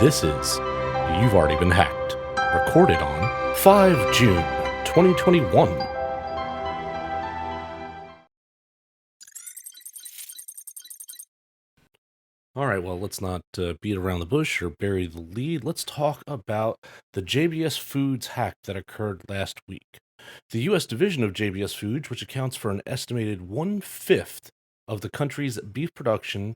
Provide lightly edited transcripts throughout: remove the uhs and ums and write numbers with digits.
This is You've Already Been Hacked, recorded on 5 June 2021. All right, well, let's not beat around the bush or bury the lead. Let's talk about the JBS Foods hack that occurred last week. The U.S. division of JBS Foods, which accounts for an estimated 1/5 of the country's beef production,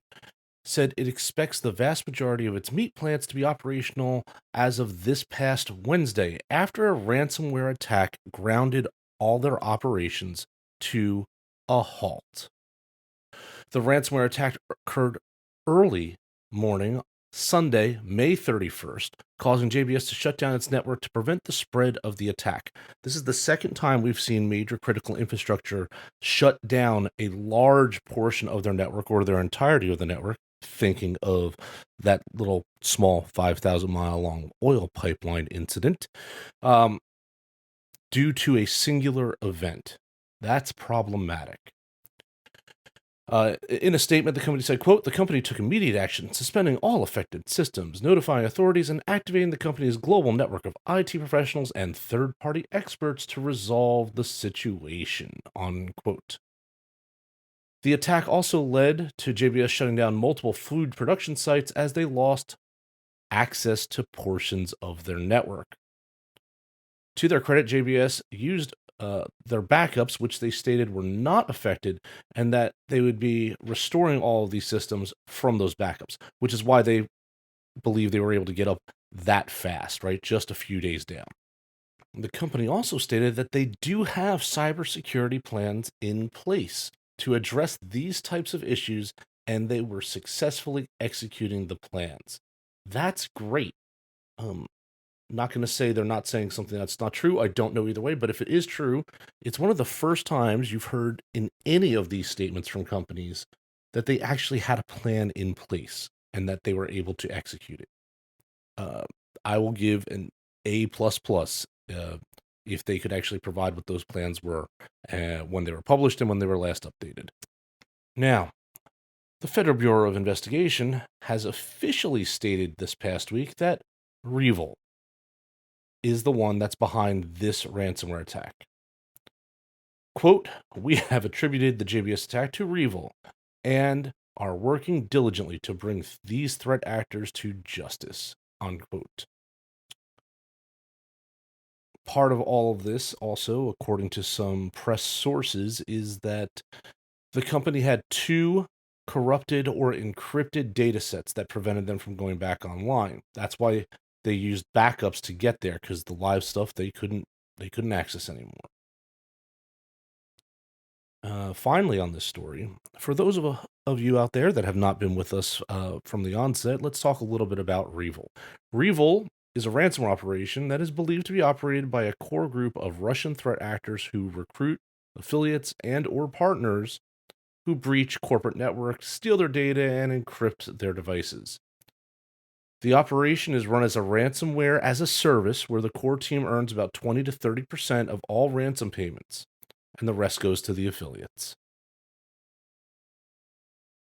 said it expects the vast majority of its meat plants to be operational as of this past Wednesday, after a ransomware attack grounded all their operations to a halt. The ransomware attack occurred early morning Sunday, May 31st, causing JBS to shut down its network to prevent the spread of the attack. This is the second time we've seen major critical infrastructure shut down a large portion of their network or their entirety of the network, thinking of that little small 5,000-mile long oil pipeline incident, due to a singular event. That's problematic. In a statement, the company said, quote, "The company took immediate action, suspending all affected systems, notifying authorities, and activating the company's global network of IT professionals and third-party experts to resolve the situation," unquote. The attack also led to JBS shutting down multiple food production sites as they lost access to portions of their network. To their credit, JBS used their backups, which they stated were not affected, and that they would be restoring all of these systems from those backups, which is why they believe they were able to get up that fast, right? Just a few days down. The company also stated that they do have cybersecurity plans in place to address these types of issues, and they were successfully executing the plans. That's great. Not going to say they're not saying something that's not true. I don't know either way, but if it is true, it's one of the first times you've heard in any of these statements from companies that they actually had a plan in place and that they were able to execute it. I will give an A++ if they could actually provide what those plans were when they were published and when they were last updated. Now, the Federal Bureau of Investigation has officially stated this past week that REvil is the one that's behind this ransomware attack. Quote, "We have attributed the JBS attack to REvil and are working diligently to bring these threat actors to justice," unquote. Part of all of this, also, according to some press sources, is that the company had 2 corrupted or encrypted data sets that prevented them from going back online. That's why they used backups to get there, because the live stuff they couldn't access anymore. Finally, on this story, for those of you out there that have not been with us from the onset, let's talk a little bit about REvil. REvil is a ransomware operation that is believed to be operated by a core group of Russian threat actors who recruit affiliates and or partners who breach corporate networks, steal their data, and encrypt their devices. The operation is run as a ransomware as a service, where the core team earns about 20 to 30% of all ransom payments, and the rest goes to the affiliates.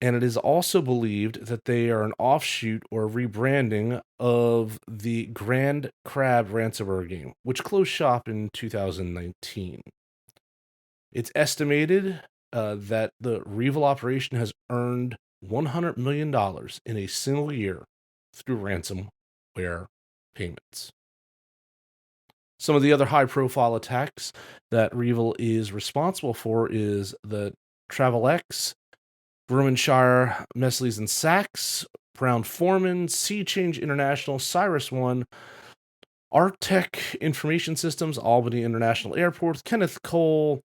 And it is also believed that they are an offshoot or rebranding of the Grand Crab ransomware game, which closed shop in 2019. It's estimated that the REvil operation has earned $100 million in a single year through ransomware payments. Some of the other high-profile attacks that REvil is responsible for is the TravelX, Grummanshire, Mesleys and Sachs, Brown-Forman, Sea Change International, CyrusOne, Artec Information Systems, Albany International Airport, Kenneth Cole,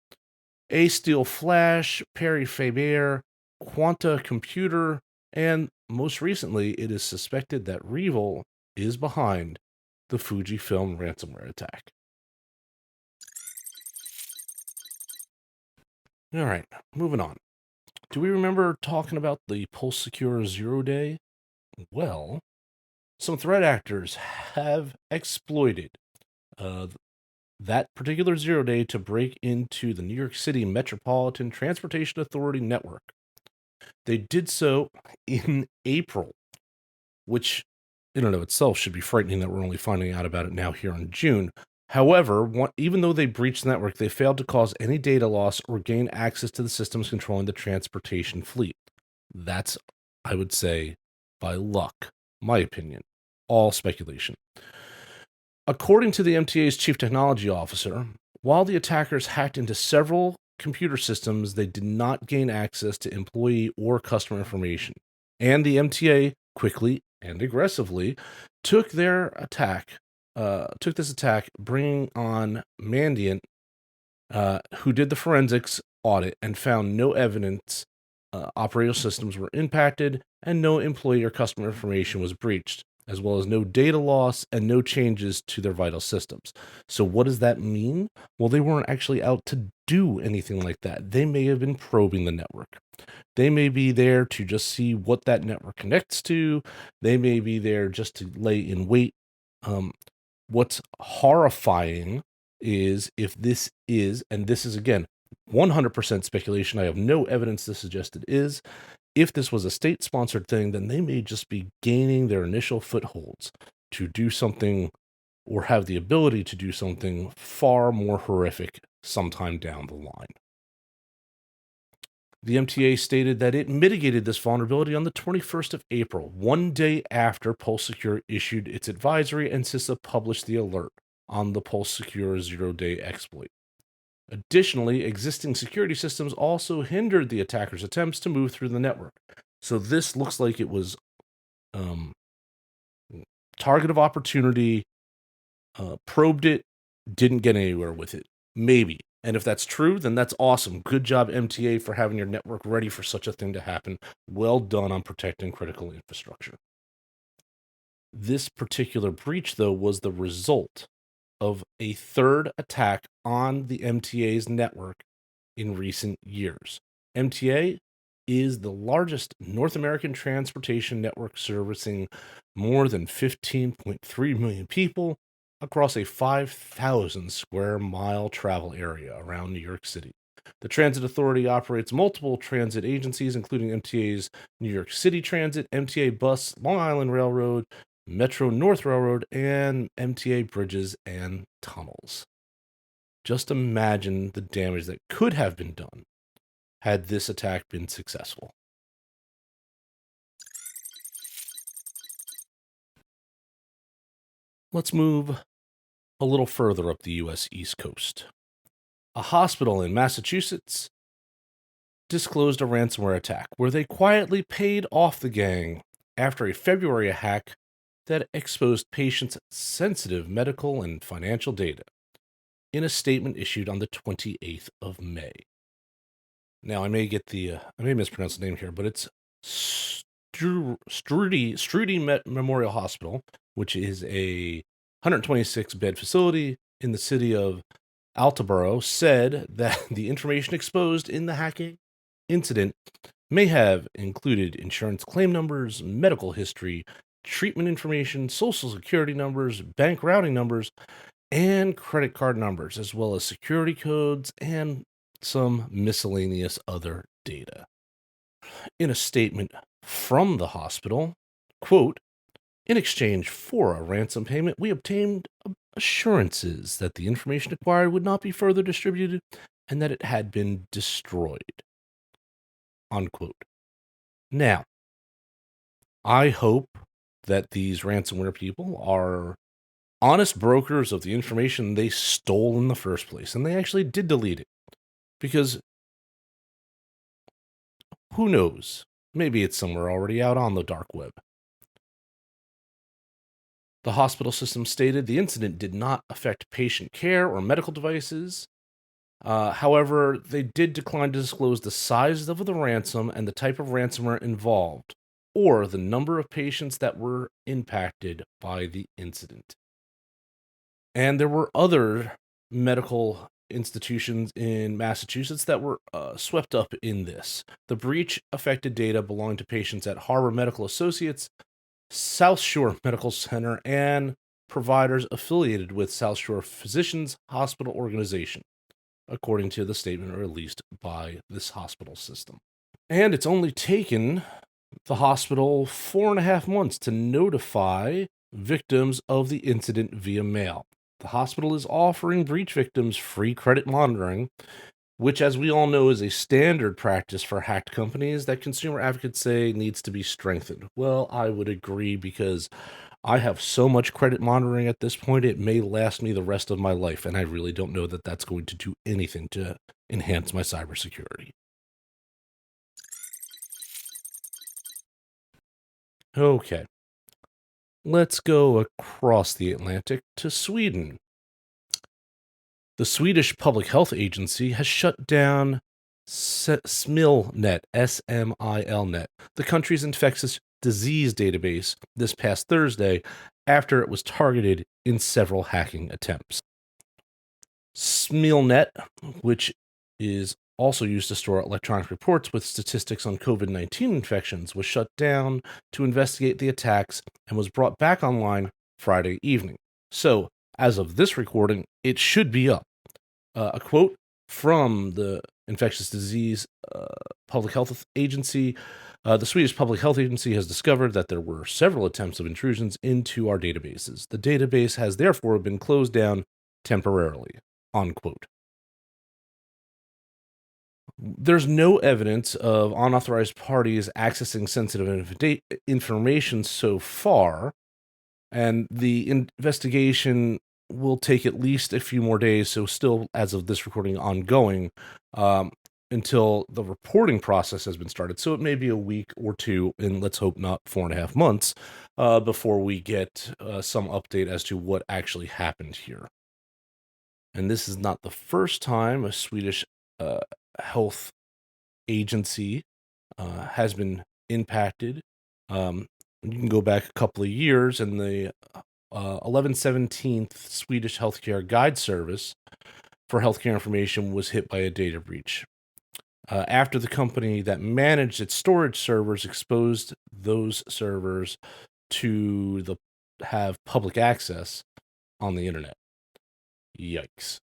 A Steel Flash, Perry Faber, Quanta Computer, and most recently, it is suspected that REvil is behind the Fujifilm ransomware attack. All right, moving on. Do we remember talking about the Pulse Secure 0 Day? Well, some threat actors have exploited that particular 0 Day to break into the New York City Metropolitan Transportation Authority network. They did so in April, which in and of itself should be frightening that we're only finding out about it now here in June. However, even though they breached the network, they failed to cause any data loss or gain access to the systems controlling the transportation fleet. That's, I would say, by luck, my opinion. All speculation. According to the MTA's chief technology officer, while the attackers hacked into several computer systems, they did not gain access to employee or customer information. And the MTA quickly and aggressively took this attack, bringing on Mandiant, who did the forensics audit and found no evidence operational systems were impacted and no employee or customer information was breached, as well as no data loss and no changes to their vital systems. So what does that mean? Well, they weren't actually out to do anything like that. They may have been probing the network. They may be there to just see what that network connects to. They may be there just to lay in wait. What's horrifying is if this is, and this is again 100% speculation, I have no evidence to suggest it is, if this was a state-sponsored thing, then they may just be gaining their initial footholds to do something or have the ability to do something far more horrific sometime down the line. The MTA stated that it mitigated this vulnerability on the 21st of April, one day after PulseSecure issued its advisory and CISA published the alert on the PulseSecure zero-day exploit. Additionally, existing security systems also hindered the attackers' attempts to move through the network. So this looks like it was target of opportunity, probed it, didn't get anywhere with it. Maybe. And if that's true, then that's awesome. Good job, MTA, for having your network ready for such a thing to happen. Well done on protecting critical infrastructure. This particular breach, though, was the result of a third attack on the MTA's network in recent years. MTA is the largest North American transportation network servicing more than 15.3 million people across a 5,000 square mile travel area around New York City. The Transit Authority operates multiple transit agencies, including MTA's New York City Transit, MTA Bus, Long Island Railroad, Metro North Railroad, and MTA Bridges and Tunnels. Just imagine the damage that could have been done had this attack been successful. Let's move a little further up the U.S. East Coast. A hospital in Massachusetts disclosed a ransomware attack where they quietly paid off the gang after a February hack that exposed patients' sensitive medical and financial data in a statement issued on the 28th of May. Now, I may mispronounce the name here, but it's Strudy Memorial Hospital, which is a 126-bed facility in the city of Attleboro, said that the information exposed in the hacking incident may have included insurance claim numbers, medical history, treatment information, social security numbers, bank routing numbers, and credit card numbers, as well as security codes and some miscellaneous other data. In a statement from the hospital, quote, "In exchange for a ransom payment, we obtained assurances that the information acquired would not be further distributed and that it had been destroyed." Unquote. Now, I hope that these ransomware people are honest brokers of the information they stole in the first place, and they actually did delete it. Because who knows? Maybe it's somewhere already out on the dark web. The hospital system stated the incident did not affect patient care or medical devices. However, they did decline to disclose the size of the ransom and the type of ransomware involved, or the number of patients that were impacted by the incident. And there were other medical institutions in Massachusetts that were swept up in this. The breach affected data belonging to patients at Harbor Medical Associates, South Shore Medical Center, and providers affiliated with South Shore Physicians Hospital Organization, according to the statement released by this hospital system. And it's only taken the hospital 4.5 months to notify victims of the incident via mail. The hospital is offering breach victims free credit monitoring, which, as we all know, is a standard practice for hacked companies that consumer advocates say needs to be strengthened. Well, I would agree because I have so much credit monitoring at this point, it may last me the rest of my life, and I really don't know that that's going to do anything to enhance my cybersecurity. Okay, let's go across the Atlantic to Sweden. The Swedish Public Health Agency has shut down SMILNet, SMILNet, the country's infectious disease database, this past Thursday after it was targeted in several hacking attempts. SMILNet, which is also used to store electronic reports with statistics on COVID-19 infections, was shut down to investigate the attacks and was brought back online Friday evening. So, as of this recording, it should be up. A quote from the Infectious Disease Public Health Agency. The Swedish Public Health Agency has discovered that there were several attempts of intrusions into our databases. The database has therefore been closed down temporarily. Unquote. There's no evidence of unauthorized parties accessing sensitive information so far, and the investigation will take at least a few more days, so still, as of this recording, ongoing, until the reporting process has been started. So it may be a week or two, and let's hope not 4.5 months, before we get some update as to what actually happened here. And this is not the first time a Swedish health agency has been impacted. You can go back a couple of years, and the 11/17th Swedish Healthcare Guide Service for healthcare information was hit by a data breach. After the company that managed its storage servers exposed those servers to have public access on the internet. Yikes.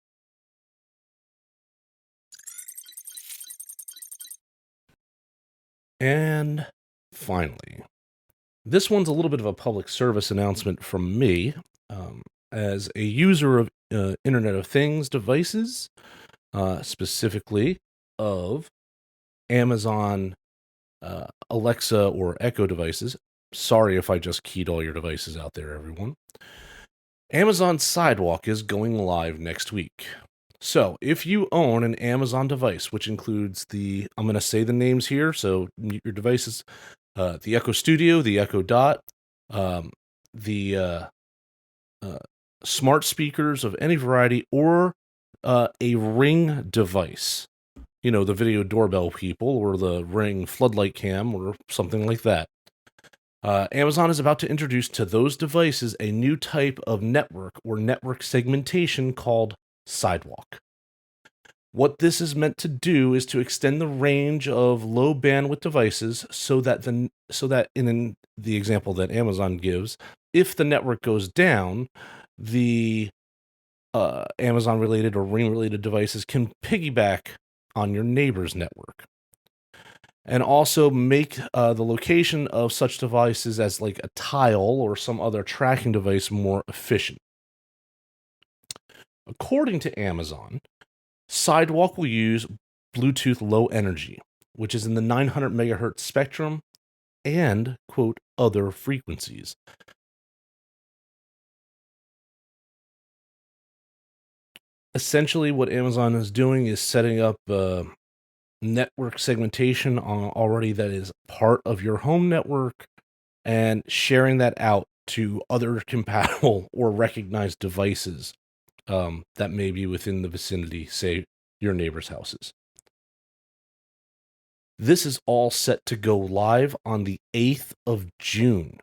And finally, this one's a little bit of a public service announcement from me. As a user of Internet of Things devices, specifically of Amazon Alexa or Echo devices. Sorry if I just keyed all your devices out there, everyone. Amazon Sidewalk is going live next week. So, if you own an Amazon device, which includes I'm going to say the names here, so your devices, the Echo Studio, the Echo Dot, the smart speakers of any variety, or a Ring device, the video doorbell people, or the Ring floodlight cam, or something like that. Amazon is about to introduce to those devices a new type of network or network segmentation called Sidewalk. What this is meant to do is to extend the range of low bandwidth devices so that in the example that Amazon gives, if the network goes down, the Amazon related or Ring related devices can piggyback on your neighbor's network. And also make the location of such devices as like a tile or some other tracking device more efficient. According to Amazon, Sidewalk will use Bluetooth Low Energy, which is in the 900 megahertz spectrum, and, quote, other frequencies. Essentially, what Amazon is doing is setting up network segmentation already that is part of your home network and sharing that out to other compatible or recognized devices that may be within the vicinity, say your neighbor's houses. This is all set to go live on the 8th of June.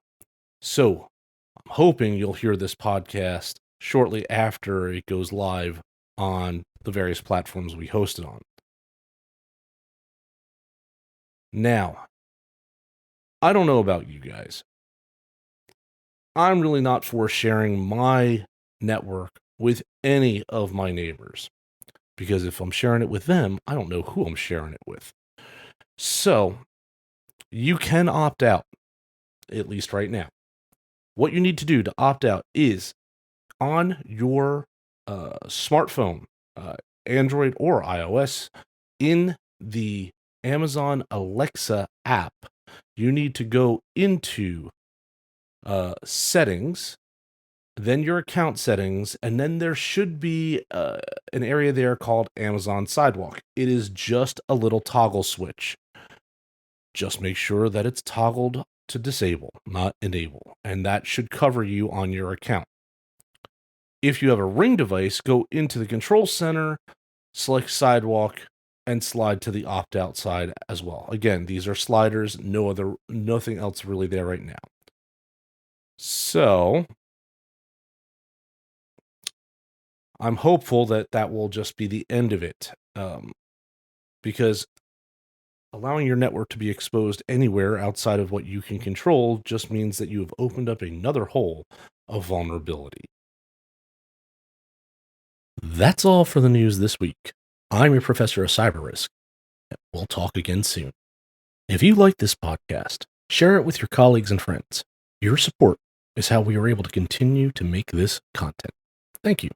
So I'm hoping you'll hear this podcast shortly after it goes live on the various platforms we host it on. Now, I don't know about you guys. I'm really not for sharing my network with any of my neighbors, because if I'm sharing it with them, I don't know who I'm sharing it with. So, you can opt out, at least right now. what you need to do to opt out is on your smartphone, Android or iOS, in the Amazon Alexa app, you need to go into settings, then your account settings, and then there should be an area there called Amazon Sidewalk. It is just a little toggle switch. Just make sure that it's toggled to disable, not enable, and that should cover you on your account. If you have a Ring device, go into the control center, select Sidewalk, and slide to the opt-out side as well. Again, these are sliders, nothing else really there right now. So I'm hopeful that that will just be the end of it, because allowing your network to be exposed anywhere outside of what you can control just means that you have opened up another hole of vulnerability. That's all for the news this week. I'm your professor of cyber risk. We'll talk again soon. If you like this podcast, share it with your colleagues and friends. Your support is how we are able to continue to make this content. Thank you.